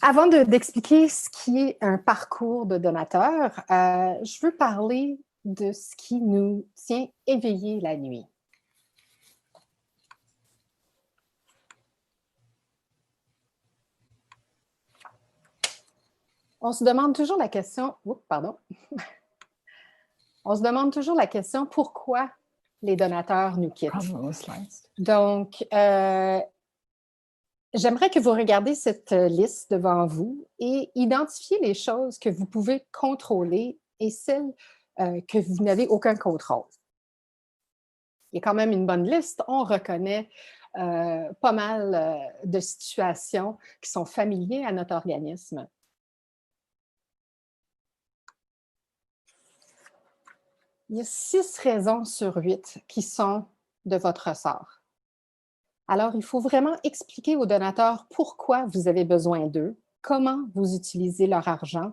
Avant d'expliquer ce qui est un parcours de donateur, je veux parler de ce qui nous tient éveillés la nuit. On se demande toujours la question, on se demande toujours la question pourquoi les donateurs nous quittent. Donc, j'aimerais que vous regardiez cette liste devant vous et identifiez les choses que vous pouvez contrôler et celles que vous n'avez aucun contrôle. Il y a quand même une bonne liste. On reconnaît pas mal de situations qui sont familières à notre organisme. Il y a 6 raisons sur 8 qui sont de votre ressort. Alors, il faut vraiment expliquer aux donateurs pourquoi vous avez besoin d'eux, comment vous utilisez leur argent.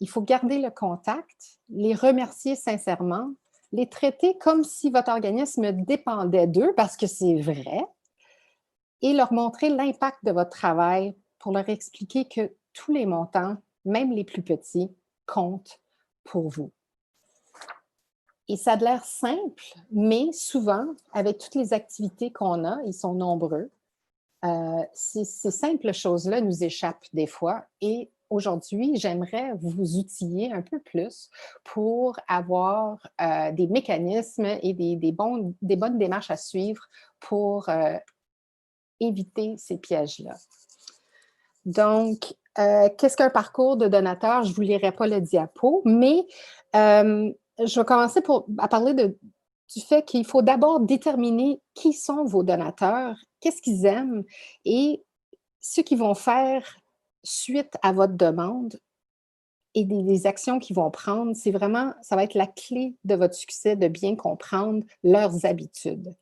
Il faut garder le contact, les remercier sincèrement, les traiter comme si votre organisme dépendait d'eux, parce que c'est vrai, et leur montrer l'impact de votre travail pour leur expliquer que tous les montants, même les plus petits, comptent pour vous. Et ça a l'air simple, mais souvent, avec toutes les activités qu'on a, ils sont nombreux, ces simples choses-là nous échappent des fois. Et aujourd'hui, j'aimerais vous outiller un peu plus pour avoir des mécanismes et des bonnes démarches à suivre pour éviter ces pièges-là. Donc, qu'est-ce qu'un parcours de donateur? Je ne vous lirai pas le diapo, mais je vais commencer à parler du fait qu'il faut d'abord déterminer qui sont vos donateurs, qu'est-ce qu'ils aiment et ce qu'ils vont faire suite à votre demande et des actions qu'ils vont prendre. C'est vraiment, ça va être la clé de votre succès de bien comprendre leurs habitudes.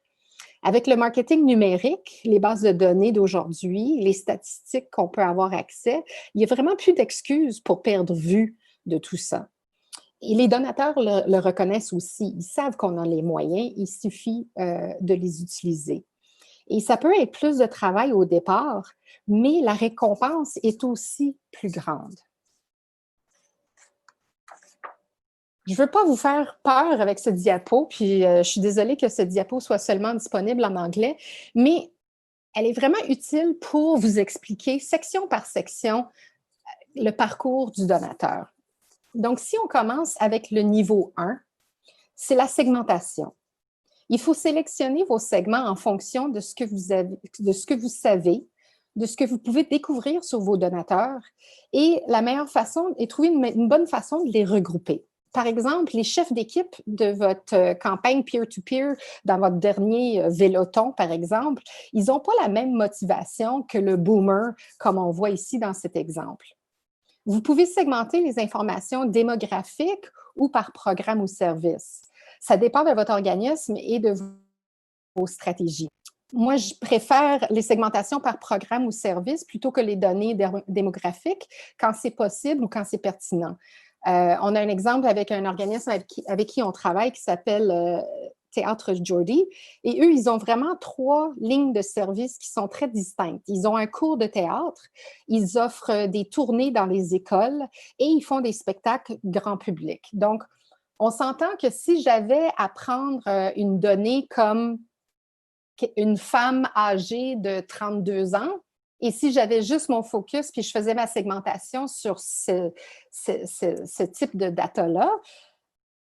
Avec le marketing numérique, les bases de données d'aujourd'hui, les statistiques qu'on peut avoir accès, il n'y a vraiment plus d'excuses pour perdre vue de tout ça. Et les donateurs le reconnaissent aussi. Ils savent qu'on a les moyens, il suffit de les utiliser. Et ça peut être plus de travail au départ, mais la récompense est aussi plus grande. Je ne veux pas vous faire peur avec ce diapo, puis je suis désolée que ce diapo soit seulement disponible en anglais, mais elle est vraiment utile pour vous expliquer, section par section, le parcours du donateur. Donc, si on commence avec le niveau 1, c'est la segmentation. Il faut sélectionner vos segments en fonction de ce que vous savez, de ce que vous pouvez découvrir sur vos donateurs. Et la meilleure façon est de trouver une bonne façon de les regrouper. Par exemple, les chefs d'équipe de votre campagne peer-to-peer dans votre dernier véloton, par exemple, ils n'ont pas la même motivation que le boomer, comme on voit ici dans cet exemple. Vous pouvez segmenter les informations démographiques ou par programme ou service. Ça dépend de votre organisme et de vos stratégies. Moi, je préfère les segmentations par programme ou service plutôt que les données démographiques quand c'est possible ou quand c'est pertinent. On a un exemple avec un organisme avec qui on travaille qui s'appelle Théâtre Jordy. Et eux, ils ont vraiment 3 lignes de service qui sont très distinctes. Ils ont un cours de théâtre, ils offrent des tournées dans les écoles et ils font des spectacles grand public. Donc, on s'entend que si j'avais à prendre une donnée comme une femme âgée de 32 ans, et si j'avais juste mon focus puis je faisais ma segmentation sur ce type de data-là,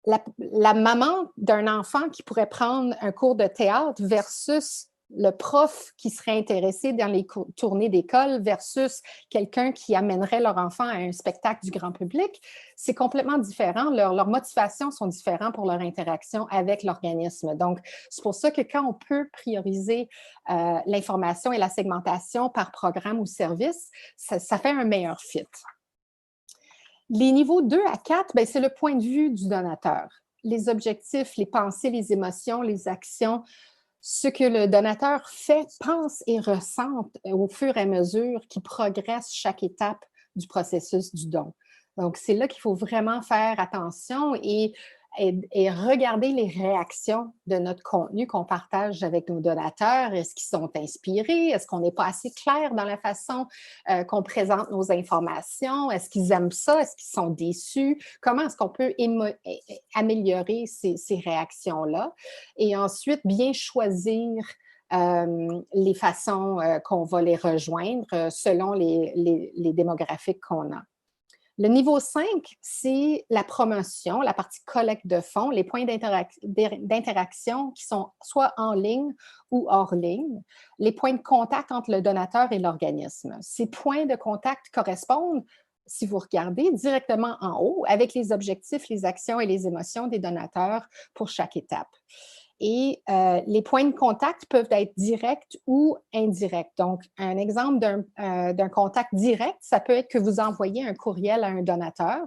la maman d'un enfant qui pourrait prendre un cours de théâtre versus le prof qui serait intéressé dans les tournées d'école versus quelqu'un qui amènerait leur enfant à un spectacle du grand public, c'est complètement différent. Leurs motivations sont différentes pour leur interaction avec l'organisme. Donc, c'est pour ça que quand on peut prioriser l'information et la segmentation par programme ou service, ça fait un meilleur fit. Les niveaux 2 à 4, c'est le point de vue du donateur. Les objectifs, les pensées, les émotions, les actions, ce que le donateur fait, pense et ressent au fur et à mesure qu'il progresse chaque étape du processus du don. Donc, c'est là qu'il faut vraiment faire attention et et regarder les réactions de notre contenu qu'on partage avec nos donateurs. Est-ce qu'ils sont inspirés? Est-ce qu'on n'est pas assez clair dans la façon qu'on présente nos informations? Est-ce qu'ils aiment ça? Est-ce qu'ils sont déçus? Comment est-ce qu'on peut améliorer ces réactions-là? Et ensuite, bien choisir les façons qu'on va les rejoindre selon les démographiques qu'on a. Le niveau 5, c'est la promotion, la partie collecte de fonds, les points d'interaction qui sont soit en ligne ou hors ligne, les points de contact entre le donateur et l'organisme. Ces points de contact correspondent, si vous regardez, directement en haut avec les objectifs, les actions et les émotions des donateurs pour chaque étape. Et les points de contact peuvent être directs ou indirects. Donc, un exemple d'un contact direct, ça peut être que vous envoyez un courriel à un donateur,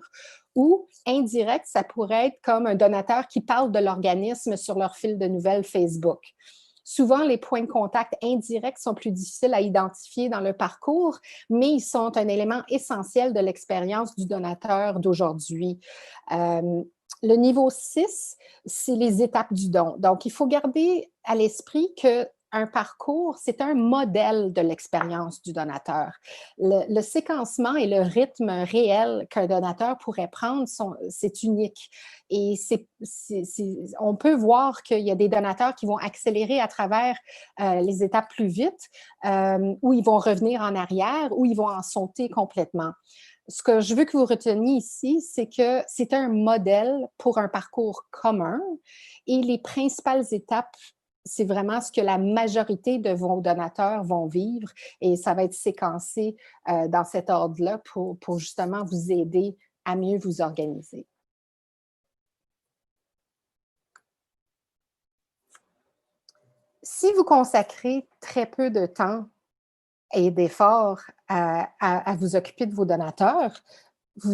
ou indirect, ça pourrait être comme un donateur qui parle de l'organisme sur leur fil de nouvelles Facebook. Souvent, les points de contact indirects sont plus difficiles à identifier dans le parcours, mais ils sont un élément essentiel de l'expérience du donateur d'aujourd'hui. Le niveau 6, c'est les étapes du don. Donc, il faut garder à l'esprit qu'un parcours, c'est un modèle de l'expérience du donateur. Le séquencement et le rythme réel qu'un donateur pourrait prendre, c'est unique. Et on peut voir qu'il y a des donateurs qui vont accélérer à travers les étapes plus vite, ou ils vont revenir en arrière, ou ils vont en sauter complètement. Ce que je veux que vous reteniez ici, c'est que c'est un modèle pour un parcours commun et les principales étapes, c'est vraiment ce que la majorité de vos donateurs vont vivre et ça va être séquencé dans cet ordre-là pour justement vous aider à mieux vous organiser. Si vous consacrez très peu de temps et d'efforts à vous occuper de vos donateurs, vous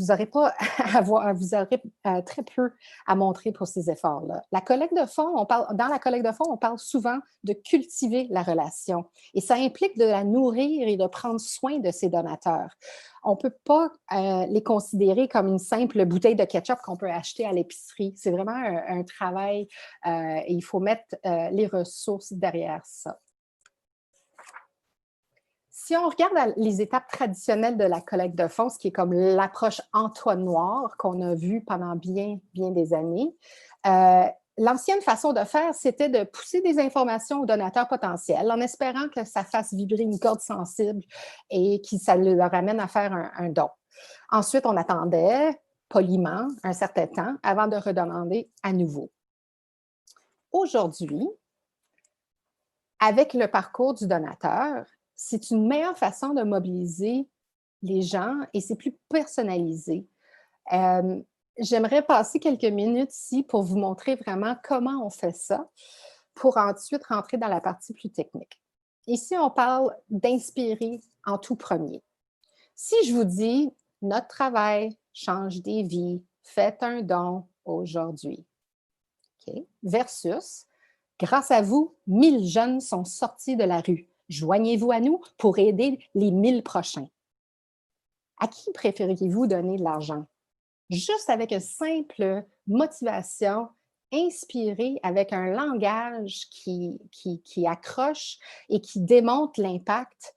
aurez pas vous aurez très peu à montrer pour ces efforts-là. La collecte de fonds, dans la collecte de fonds, on parle souvent de cultiver la relation et ça implique de la nourrir et de prendre soin de ses donateurs. On ne peut pas les considérer comme une simple bouteille de ketchup qu'on peut acheter à l'épicerie. C'est vraiment un travail et il faut mettre les ressources derrière ça. Si on regarde les étapes traditionnelles de la collecte de fonds, ce qui est comme l'approche entonnoir qu'on a vue pendant bien des années, l'ancienne façon de faire, c'était de pousser des informations aux donateurs potentiels en espérant que ça fasse vibrer une corde sensible et que ça leur amène à faire un don. Ensuite, on attendait poliment un certain temps avant de redemander à nouveau. Aujourd'hui, avec le parcours du donateur, c'est une meilleure façon de mobiliser les gens et c'est plus personnalisé. J'aimerais passer quelques minutes ici pour vous montrer vraiment comment on fait ça, pour ensuite rentrer dans la partie plus technique. Ici, on parle d'inspirer en tout premier. Si je vous dis « Notre travail change des vies, faites un don aujourd'hui », versus « Grâce à vous, 1000 jeunes sont sortis de la rue. Joignez-vous à nous pour aider les 1000 prochains. » À qui préfériez-vous donner de l'argent? Juste avec une simple motivation, inspirée avec un langage qui accroche et qui démontre l'impact,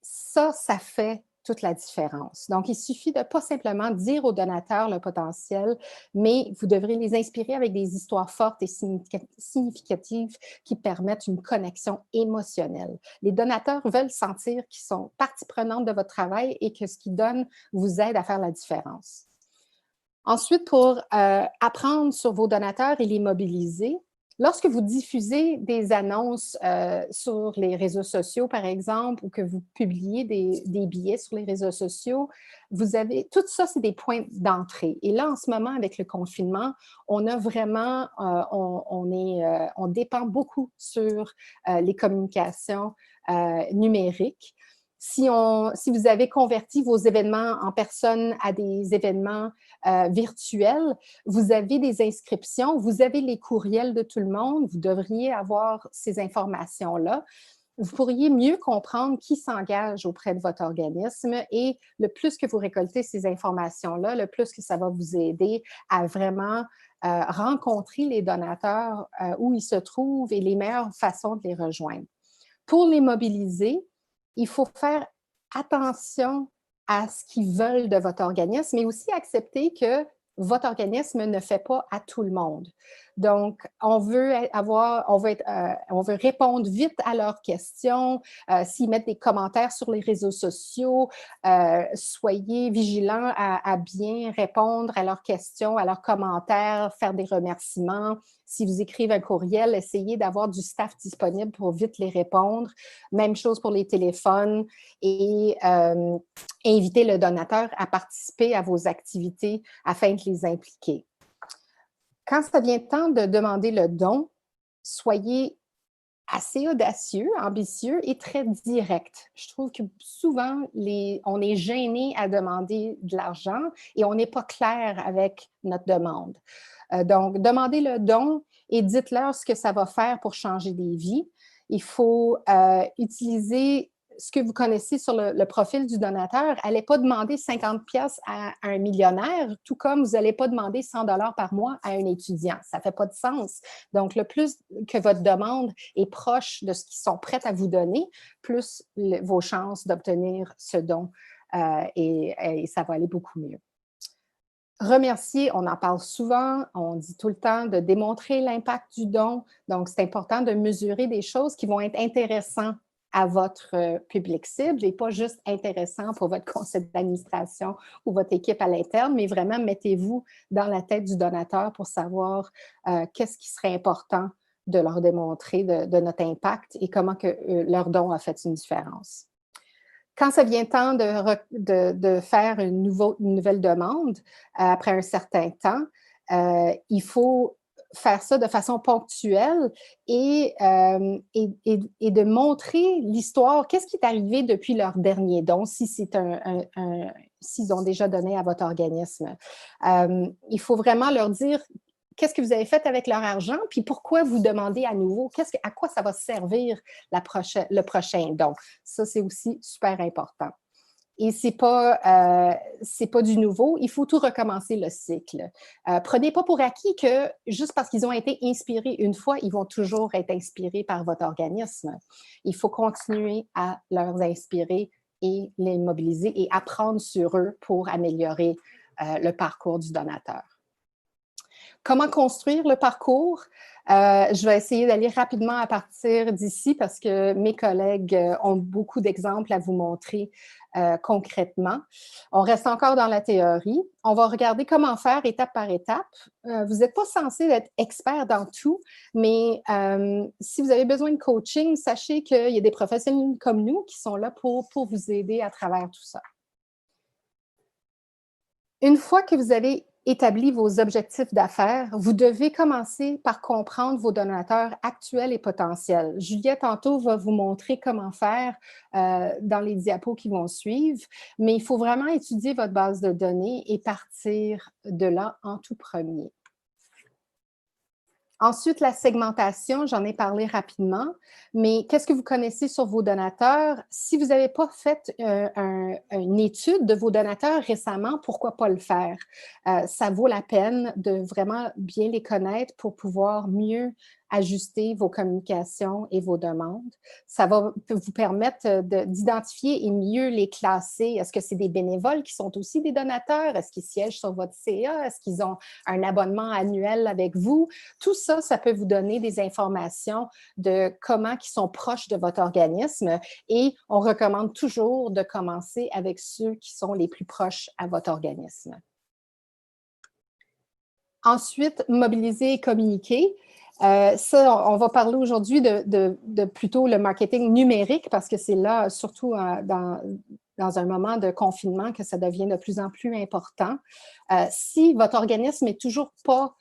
ça fait toute la différence. Donc, il suffit de pas simplement dire aux donateurs le potentiel, mais vous devrez les inspirer avec des histoires fortes et significatives qui permettent une connexion émotionnelle. Les donateurs veulent sentir qu'ils sont partie prenante de votre travail et que ce qu'ils donnent vous aide à faire la différence. Ensuite, pour apprendre sur vos donateurs et les mobiliser, lorsque vous diffusez des annonces sur les réseaux sociaux, par exemple, ou que vous publiez des billets sur les réseaux sociaux, vous avez tout ça, c'est des points d'entrée. Et là, en ce moment, avec le confinement, on a vraiment, on dépend beaucoup sur les communications numériques. Si vous avez converti vos événements en personne à des événements virtuels, vous avez des inscriptions, vous avez les courriels de tout le monde, vous devriez avoir ces informations-là. vous pourriez mieux comprendre qui s'engage auprès de votre organisme et le plus que vous récoltez ces informations-là, le plus que ça va vous aider à vraiment rencontrer les donateurs où ils se trouvent et les meilleures façons de les rejoindre. Pour les mobiliser, il faut faire attention à ce qu'ils veulent de votre organisme, mais aussi accepter que votre organisme ne fait pas à tout le monde. Donc, on veut répondre vite à leurs questions. S'ils mettent des commentaires sur les réseaux sociaux, soyez vigilants à bien répondre à leurs questions, à leurs commentaires, faire des remerciements. Si vous écrivez un courriel, essayez d'avoir du staff disponible pour vite les répondre. Même chose pour les téléphones et inviter le donateur à participer à vos activités afin de les impliquer. Quand ça vient le temps de demander le don, soyez assez audacieux, ambitieux et très direct. Je trouve que souvent, on est gêné à demander de l'argent et on n'est pas clair avec notre demande. Donc, demandez le don et dites-leur ce que ça va faire pour changer des vies. Il faut utiliser ce que vous connaissez sur le profil du donateur. N'allez pas demander 50 pièces à un millionnaire, tout comme vous n'allez pas demander 100 $ par mois à un étudiant. Ça ne fait pas de sens. Donc, le plus que votre demande est proche de ce qu'ils sont prêts à vous donner, plus vos chances d'obtenir ce don et ça va aller beaucoup mieux. Remercier, on en parle souvent, on dit tout le temps de démontrer l'impact du don. Donc, c'est important de mesurer des choses qui vont être intéressantes à votre public cible et pas juste intéressant pour votre conseil d'administration ou votre équipe à l'interne, mais vraiment mettez-vous dans la tête du donateur pour savoir qu'est-ce qui serait important de leur démontrer de notre impact et comment que leur don a fait une différence. Quand ça vient temps de faire une nouvelle demande, après un certain temps, il faut faire ça de façon ponctuelle et de montrer l'histoire, qu'est-ce qui est arrivé depuis leur dernier don, si c'est s'ils ont déjà donné à votre organisme. Il faut vraiment leur dire qu'est-ce que vous avez fait avec leur argent, puis pourquoi vous demandez à nouveau, à quoi ça va servir le prochain don. Ça, c'est aussi super important. Et ce n'est pas du nouveau, il faut tout recommencer le cycle. Prenez pas pour acquis que juste parce qu'ils ont été inspirés une fois, ils vont toujours être inspirés par votre organisme. Il faut continuer à leur inspirer et les mobiliser et apprendre sur eux pour améliorer le parcours du donateur. Comment construire le parcours? Je vais essayer d'aller rapidement à partir d'ici parce que mes collègues ont beaucoup d'exemples à vous montrer concrètement. On reste encore dans la théorie. On va regarder comment faire étape par étape. Vous n'êtes pas censé être expert dans tout, mais si vous avez besoin de coaching, sachez qu'il y a des professionnels comme nous qui sont là pour vous aider à travers tout ça. Une fois que vous avez établi vos objectifs d'affaires, vous devez commencer par comprendre vos donateurs actuels et potentiels. Juliette, tantôt, va vous montrer comment faire dans les diapos qui vont suivre, mais il faut vraiment étudier votre base de données et partir de là en tout premier. Ensuite, la segmentation, j'en ai parlé rapidement, mais qu'est-ce que vous connaissez sur vos donateurs? Si vous n'avez pas fait une étude de vos donateurs récemment, pourquoi pas le faire? Ça vaut la peine de vraiment bien les connaître pour pouvoir mieux ajuster vos communications et vos demandes. Ça va vous permettre d'identifier et mieux les classer. Est-ce que c'est des bénévoles qui sont aussi des donateurs? Est-ce qu'ils siègent sur votre CA? Est-ce qu'ils ont un abonnement annuel avec vous? Tout ça, ça peut vous donner des informations de comment ils sont proches de votre organisme et on recommande toujours de commencer avec ceux qui sont les plus proches à votre organisme. Ensuite, mobiliser et communiquer. Ça, on va parler aujourd'hui de plutôt le marketing numérique parce que c'est là, surtout dans un moment de confinement que ça devient de plus en plus important. Si votre organisme n'est toujours pas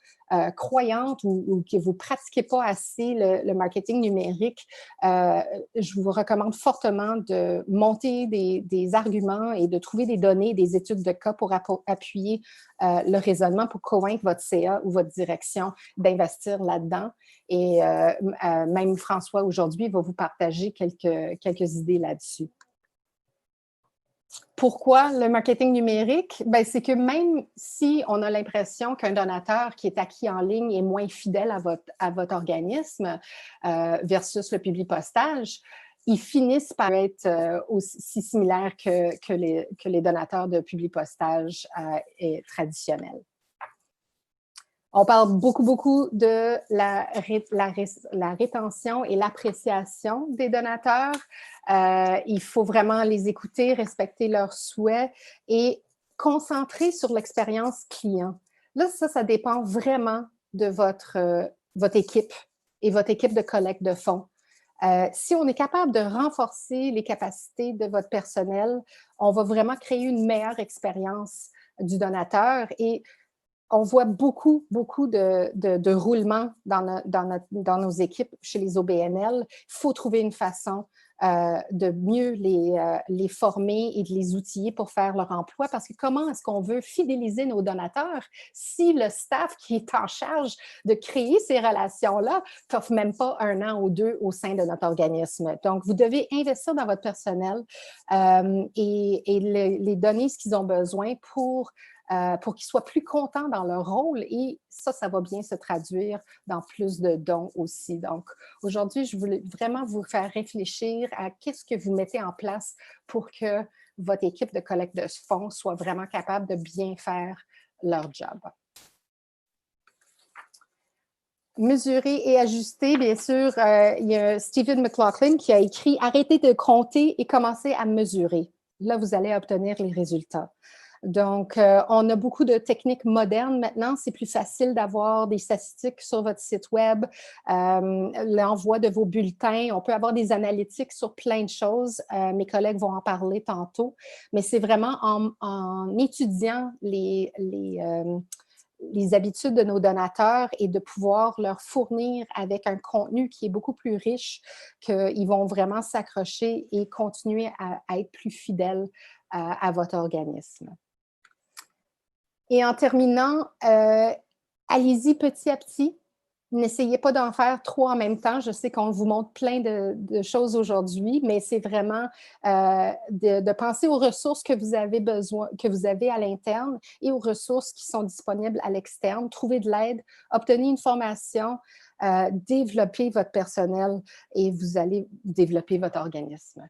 croyante ou que vous ne pratiquez pas assez le marketing numérique, je vous recommande fortement de monter des arguments et de trouver des données, des études de cas pour appuyer le raisonnement, pour convaincre votre CA ou votre direction d'investir là-dedans. Et même François, aujourd'hui, va vous partager quelques idées là-dessus. Pourquoi le marketing numérique? Ben, c'est que même si on a l'impression qu'un donateur qui est acquis en ligne est moins fidèle à votre organisme versus le publipostage, ils finissent par être aussi similaires que les donateurs de publipostage traditionnels. On parle beaucoup de la rétention et l'appréciation des donateurs. Il faut vraiment les écouter, respecter leurs souhaits et concentrer sur l'expérience client. Là, ça dépend vraiment de votre équipe et votre équipe de collecte de fonds. Si on est capable de renforcer les capacités de votre personnel, on va vraiment créer une meilleure expérience du donateur et on voit beaucoup de roulements dans nos équipes chez les OBNL. Il faut trouver une façon de mieux les former et de les outiller pour faire leur emploi, parce que comment est-ce qu'on veut fidéliser nos donateurs si le staff qui est en charge de créer ces relations-là t'offre même pas 1 an ou 2 au sein de notre organisme? Donc, vous devez investir dans votre personnel et les donner ce qu'ils ont besoin pour qu'ils soient plus contents dans leur rôle et ça va bien se traduire dans plus de dons aussi. Donc, aujourd'hui, je voulais vraiment vous faire réfléchir à qu'est-ce que vous mettez en place pour que votre équipe de collecte de fonds soit vraiment capable de bien faire leur job. Mesurer et ajuster, bien sûr, il y a Stephen McLaughlin qui a écrit « Arrêtez de compter et commencez à mesurer ». Là, vous allez obtenir les résultats. Donc, on a beaucoup de techniques modernes maintenant. C'est plus facile d'avoir des statistiques sur votre site web, l'envoi de vos bulletins. On peut avoir des analytiques sur plein de choses. Mes collègues vont en parler tantôt. Mais c'est vraiment en étudiant les habitudes de nos donateurs et de pouvoir leur fournir avec un contenu qui est beaucoup plus riche qu'ils vont vraiment s'accrocher et continuer à être plus fidèles à votre organisme. Et en terminant, allez-y petit à petit. N'essayez pas d'en faire trop en même temps. Je sais qu'on vous montre plein de choses aujourd'hui, mais c'est vraiment de penser aux ressources que vous avez besoin, que vous avez à l'interne et aux ressources qui sont disponibles à l'externe. Trouvez de l'aide, obtenez une formation, développez votre personnel et vous allez développer votre organisme.